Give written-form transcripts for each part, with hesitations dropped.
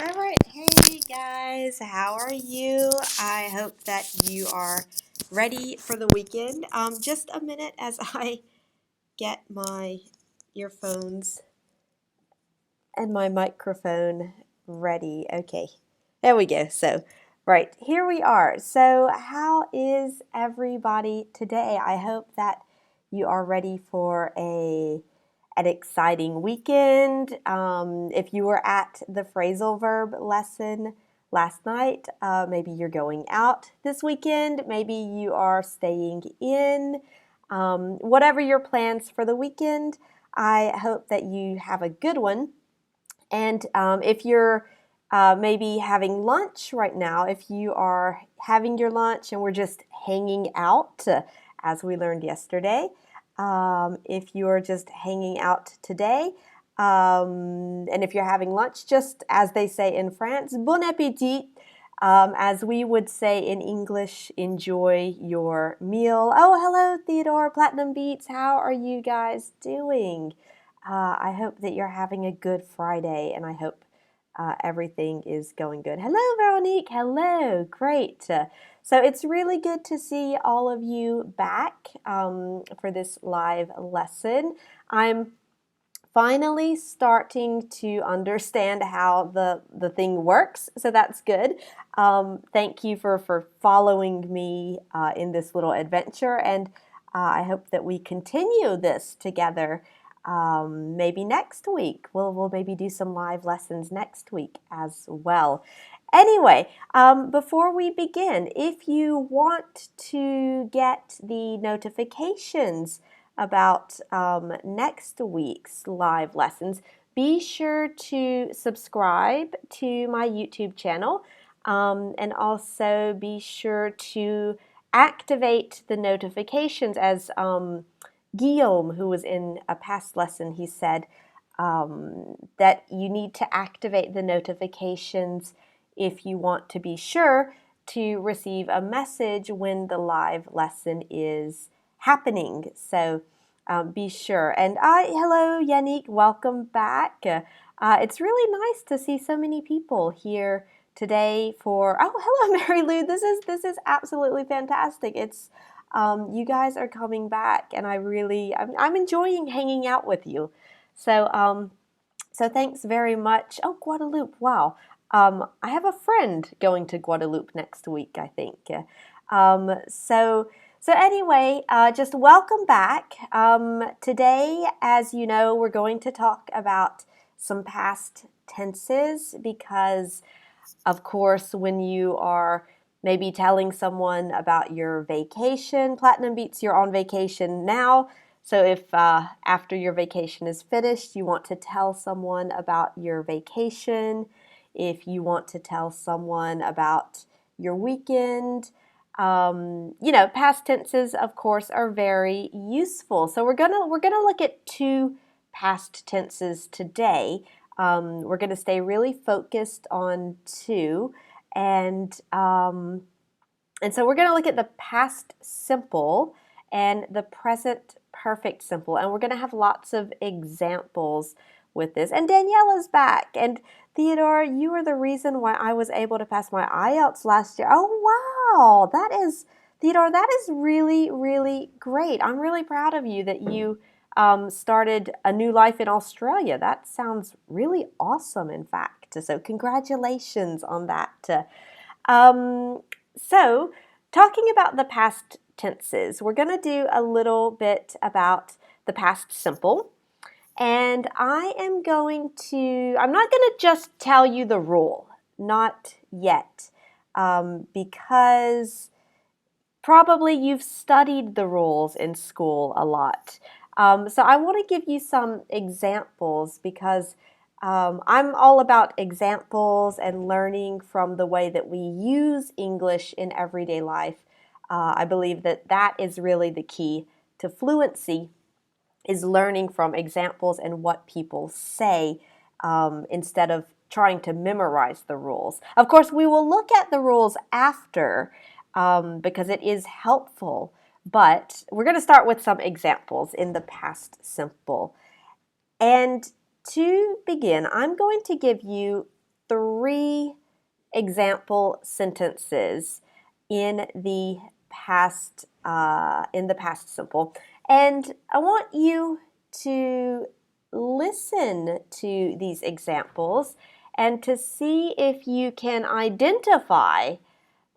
All right, hey guys, how are you? I hope that you are ready for the weekend. Just a minute as I get my earphones and my microphone ready. Okay, there we go. Right, here we are. So, how is everybody today? I hope that you are ready for an exciting weekend. If you were at the phrasal verb lesson last night, maybe you're going out this weekend, maybe you are staying in. Whatever your plans for the weekend, I hope that you have a good one. And if you're maybe having lunch right now, if you are having your lunch and we're just hanging out, as we learned yesterday, if you're just hanging out today, and if you're having lunch, just as they say in France, bon appétit. As we would say in English, enjoy your meal. Oh, hello, Theodore, Platinum Beats. How are you guys doing? I hope that you're having a good Friday, and I hope everything is going good. Hello, Veronique. Hello. Great. So it's really good to see all of you back for this live lesson. I'm finally starting to understand how the thing works, so that's good. Thank you for following me in this little adventure, and I hope that we continue this together. Maybe next week. We'll maybe do some live lessons next week as well. Anyway, before we begin, if you want to get the notifications about next week's live lessons, be sure to subscribe to my YouTube channel, and also be sure to activate the notifications. As Guillaume, who was in a past lesson, he said that you need to activate the notifications if you want to be sure to receive a message when the live lesson is happening. So be sure. And hello, Yannick, welcome back. It's really nice to see so many people here today for. Oh, hello, Mary Lou. This is absolutely fantastic. It's you guys are coming back, and I'm enjoying hanging out with you. So thanks very much. Oh, Guadeloupe, wow. I have a friend going to Guadeloupe next week, I think. So anyway, just welcome back. Today, as you know, we're going to talk about some past tenses because, of course, when you are maybe telling someone about your vacation, Platinum Beats, you're on vacation now. So if after your vacation is finished, you want to tell someone about your vacation, if you want to tell someone about your weekend, past tenses, of course, are very useful. So we're gonna look at two past tenses today. We're gonna stay really focused on two, and so we're gonna look at the past simple and the present perfect simple, and we're gonna have lots of examples with this. And Daniela's back, and Theodore, you are the reason why I was able to pass my IELTS last year. Oh, wow. Theodore, that is really, really great. I'm really proud of you that you started a new life in Australia. That sounds really awesome, in fact. So congratulations on that. So talking about the past tenses, we're going to do a little bit about the past simple. And I'm not going to just tell you the rule, not yet, because probably you've studied the rules in school a lot. So I want to give you some examples because I'm all about examples and learning from the way that we use English in everyday life. I believe that is really the key to fluency, is learning from examples and what people say instead of trying to memorize the rules. Of course, we will look at the rules after because it is helpful, but we're going to start with some examples in the past simple. And to begin, I'm going to give you three example sentences in the past simple, and I want you to listen to these examples and to see if you can identify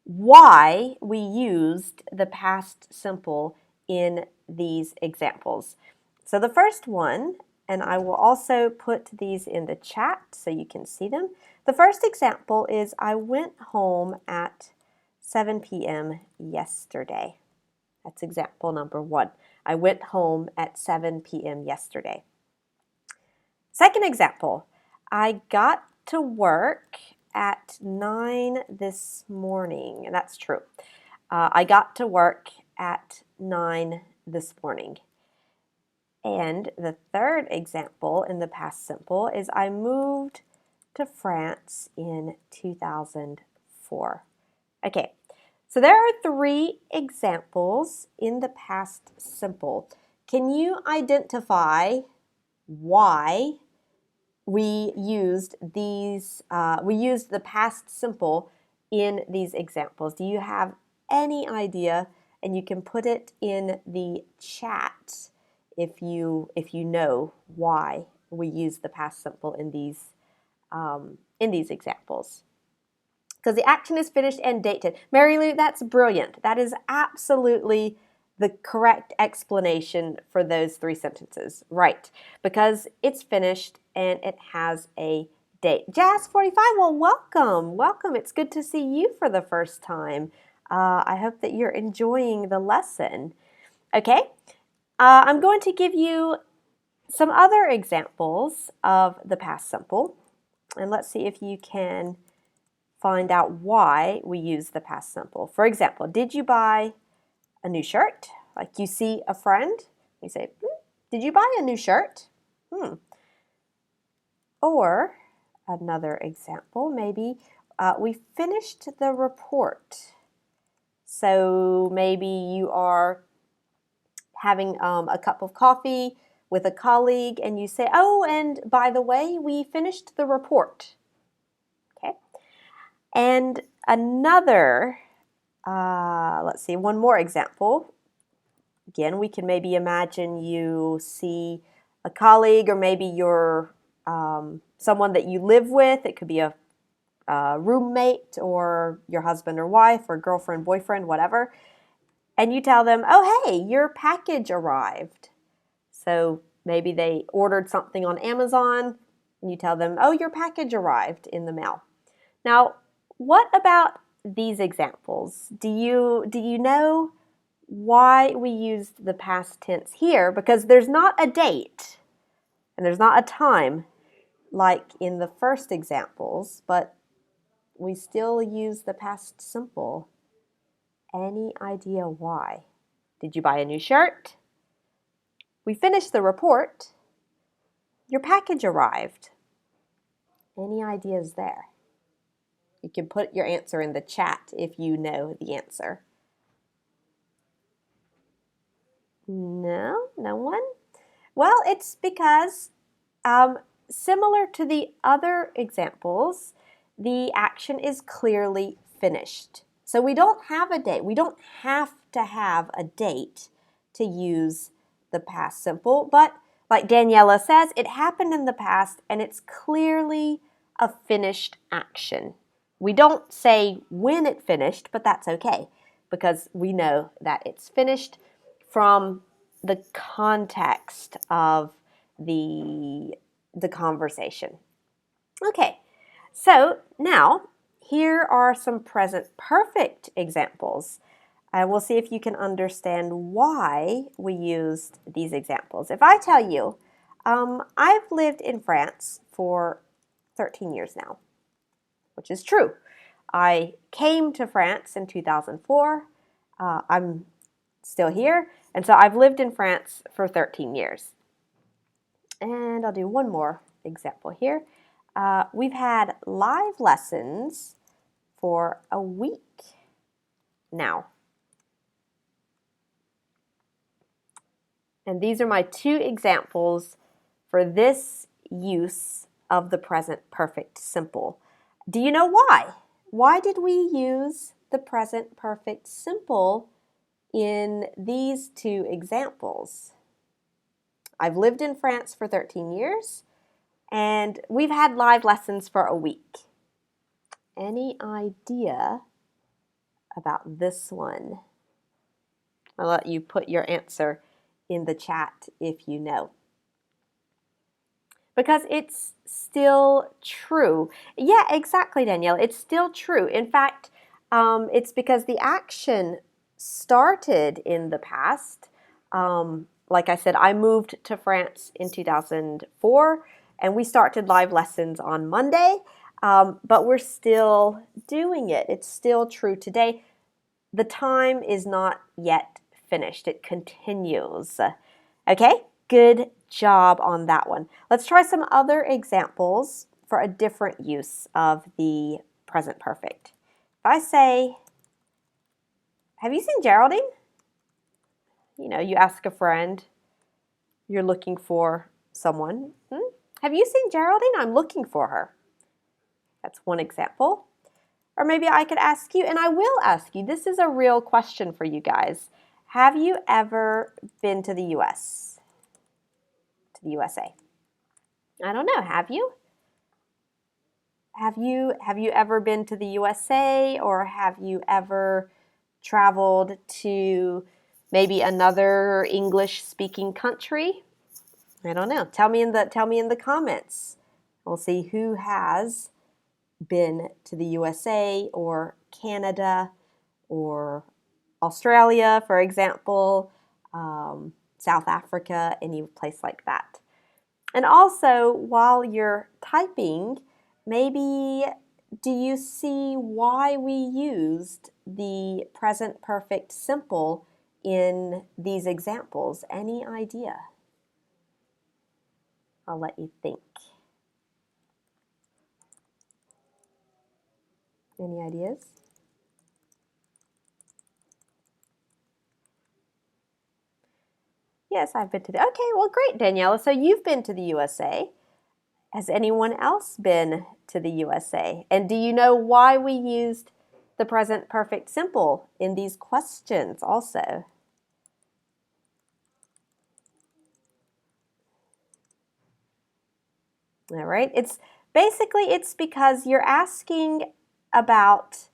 why we used the past simple in these examples. So the first one, and I will also put these in the chat so you can see them. The first example is I went home at 7 p.m. yesterday. That's example number one. I went home at 7 p.m. yesterday. Second example, I got to work at 9 this morning. And that's true. I got to work at 9 this morning. And the third example in the past simple is I moved to France in 2004. Okay, so there are three examples in the past simple. Can you identify why we used the past simple in these examples? Do you have any idea? And you can put it in the chat if you know why we use the past simple in these examples. Because the action is finished and dated. Mary Lou, that's brilliant. That is absolutely the correct explanation for those three sentences. Right, because it's finished and it has a date. Jazz45, well, welcome. Welcome. It's good to see you for the first time. I hope that you're enjoying the lesson. Okay, I'm going to give you some other examples of the past simple. And let's see if you can find out why we use the past simple. For example, did you buy a new shirt? Like you see a friend, you say, did you buy a new shirt? Or another example, maybe we finished the report. So maybe you are having a cup of coffee with a colleague and you say, oh, and by the way, we finished the report. Okay. And another, let's see, one more example. Again, we can maybe imagine you see a colleague or maybe you're someone that you live with. It could be a roommate or your husband or wife or girlfriend, boyfriend, whatever. And you tell them, oh, hey, your package arrived. So maybe they ordered something on Amazon and you tell them, oh, your package arrived in the mail. Now, what about these examples? Do you know why we used the past tense here? Because there's not a date and there's not a time like in the first examples, but we still use the past simple. Any idea why? Did you buy a new shirt? We finished the report. Your package arrived. Any ideas there? You can put your answer in the chat if you know the answer. No? No one? Well, it's because similar to the other examples, the action is clearly finished. So we don't have a date. We don't have to have a date to use the past simple, but like Daniela says, it happened in the past and it's clearly a finished action. We don't say when it finished, but that's okay because we know that it's finished from the context of the conversation. Okay, so now here are some present perfect examples. We'll see if you can understand why we used these examples. If I tell you, I've lived in France for 13 years now, which is true. I came to France in 2004. I'm still here, and so I've lived in France for 13 years. And I'll do one more example here. We've had live lessons for a week now. And these are my two examples for this use of the present perfect simple. Do you know why? Why did we use the present perfect simple in these two examples? I've lived in France for 13 years, and we've had live lessons for a week. Any idea about this one? I'll let you put your answer in the chat if you know. Because it's still true. Yeah, exactly, Danielle. It's still true. In fact, it's because the action started in the past. Like I said, I moved to France in 2004, and we started live lessons on Monday, but we're still doing it. It's still true today. The time is not yet finished. It continues. Okay, good job on that one. Let's try some other examples for a different use of the present perfect. If I say, have you seen Geraldine? You know, you ask a friend, you're looking for someone. Have you seen Geraldine? I'm looking for her. That's one example. Or maybe I could ask you, and I will ask you, this is a real question for you guys. Have you ever been to the US? To the USA? I don't know, have you? Have you ever been to the USA, or have you ever traveled to maybe another English-speaking country? I don't know. Tell me in the comments. We'll see who has been to the USA or Canada or Australia, for example, South Africa, any place like that. And also, while you're typing, maybe do you see why we used the present perfect simple in these examples? Any idea? I'll let you think. Any ideas? Yes, I've been to the... Okay, well, great, Daniela. So you've been to the USA. Has anyone else been to the USA? And do you know why we used the present perfect simple in these questions also? All right, it's because you're asking about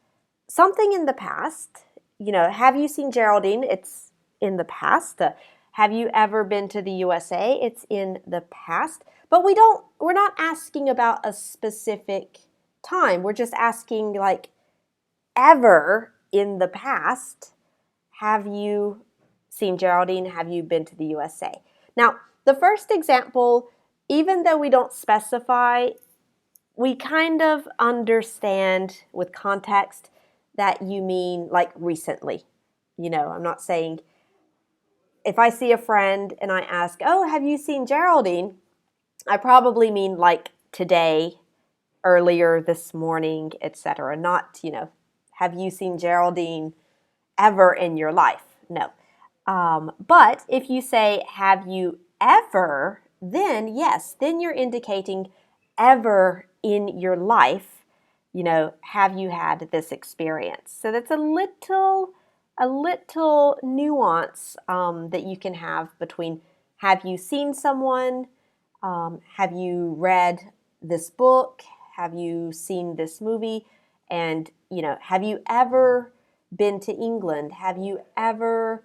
something in the past. You know, have you seen Geraldine? It's in the past. Have you ever been to the USA? It's in the past. But we're not asking about a specific time. We're just asking, like, ever in the past, have you seen Geraldine? Have you been to the USA? Now, the first example, even though we don't specify, we kind of understand with context that you mean like recently. You know, I'm not saying, if I see a friend and I ask, oh, have you seen Geraldine? I probably mean like today, earlier this morning, etc. Not, you know, have you seen Geraldine ever in your life? No. But if you say, have you ever, then yes, then you're indicating ever in your life, you know, have you had this experience? So that's a little nuance that you can have between have you seen someone, have you read this book, have you seen this movie, and, you know, have you ever been to England? Have you ever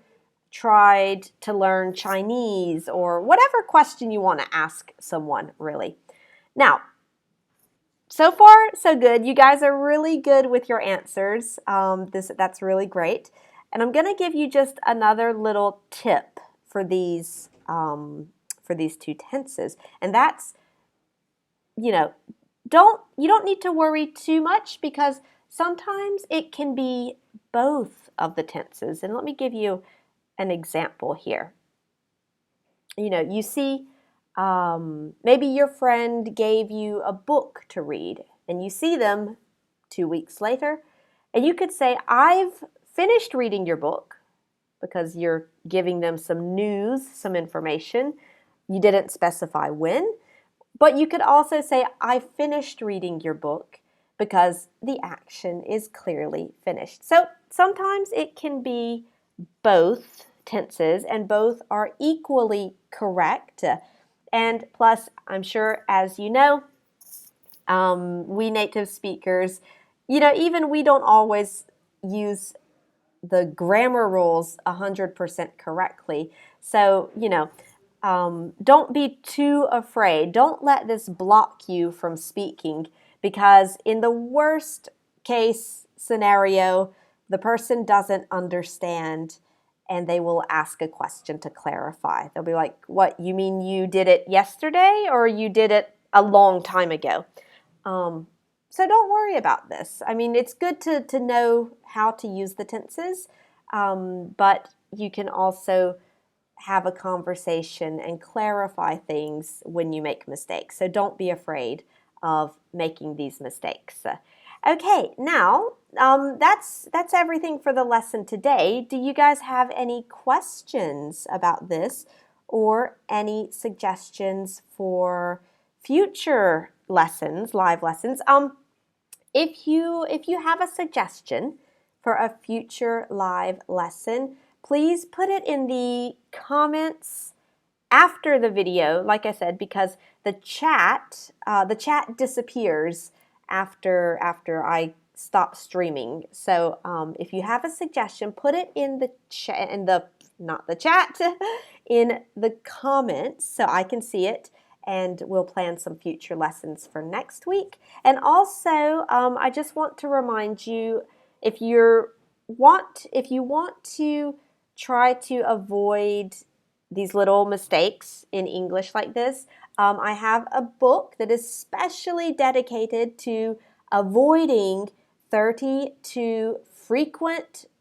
tried to learn Chinese, or whatever question you want to ask someone, really. Now, so far, so good. You guys are really good with your answers. That's really great. And I'm going to give you just another little tip for these two tenses, and that's, you know, you don't need to worry too much, because sometimes it can be both of the tenses. And let me give you an example here. You know, you see, maybe your friend gave you a book to read, and you see them 2 weeks later, and you could say, I've finished reading your book, because you're giving them some news, some information. You didn't specify when, but you could also say, I finished reading your book, because the action is clearly finished. So sometimes it can be both tenses and both are equally correct. And plus, I'm sure, as you know, we native speakers, even we don't always use the grammar rules 100% correctly. So, don't be too afraid. Don't let this block you from speaking, because in the worst case scenario, the person doesn't understand and they will ask a question to clarify. They'll be like, "What, you mean you did it yesterday or you did it a long time ago?" Um, so don't worry about this. I mean, it's good to know how to use the tenses, but you can also have a conversation and clarify things when you make mistakes. So don't be afraid of making these mistakes. Okay, now that's everything for the lesson today. Do you guys have any questions about this or any suggestions for future lessons, live lessons? If you have a suggestion for a future live lesson, please put it in the comments after the video, like I said, because the chat disappears after I stop streaming. So if you have a suggestion, put it in the chat, not the chat, in the comments so I can see it, and we'll plan some future lessons for next week. And also, I just want to remind you, if you want to try to avoid these little mistakes in English like this, I have a book that is specially dedicated to avoiding 32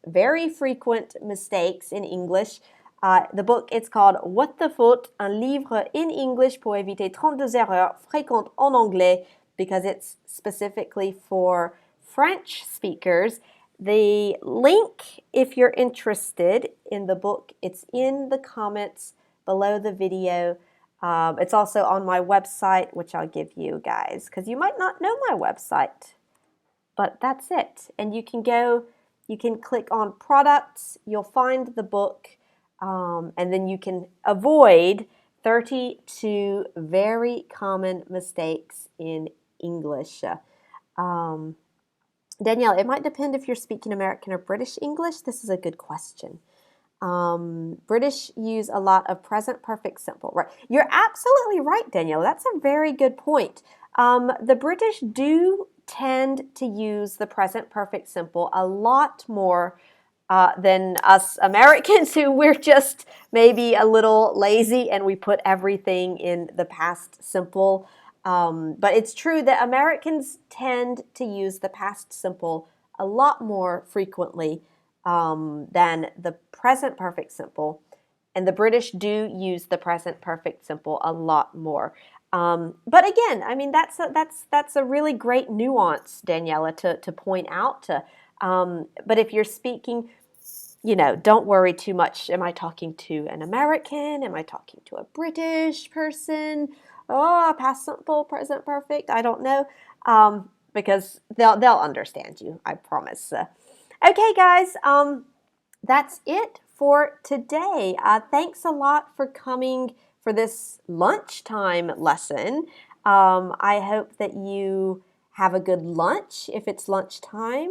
very frequent mistakes in English. The book is called What the Faute, un livre in English pour éviter 32 erreurs fréquentes en anglais, because it's specifically for French speakers. The link, if you're interested in the book, it's in the comments below the video. It's also on my website, which I'll give you guys, because you might not know my website. But that's it. And you can click on products, you'll find the book, and then you can avoid 32 very common mistakes in English. Danielle, it might depend if you're speaking American or British English. This is a good question. British use a lot of present perfect simple. Right? You're absolutely right, Danielle. That's a very good point. The British do tend to use the present perfect simple a lot more than us Americans, who we're just maybe a little lazy and we put everything in the past simple. But it's true that Americans tend to use the past simple a lot more frequently than the present perfect simple. And the British do use the present perfect simple a lot more. But again, I mean, that's a really great nuance, Daniela, to point out. But if you're speaking, don't worry too much. Am I talking to an American? Am I talking to a British person? Oh, past simple, present perfect. I don't know, because they'll understand you. I promise. Okay, guys. That's it for today. Thanks a lot for coming for this lunchtime lesson. I hope that you have a good lunch if it's lunchtime,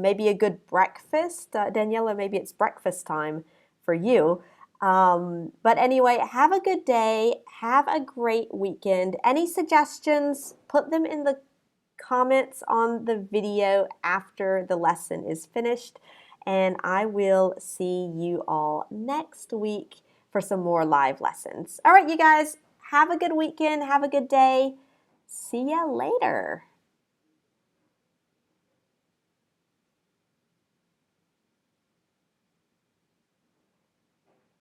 maybe a good breakfast. Daniela, maybe it's breakfast time for you. But anyway, have a good day. Have a great weekend. Any suggestions, put them in the comments on the video after the lesson is finished. And I will see you all next week for some more live lessons. All right, you guys, have a good weekend. Have a good day. See ya later.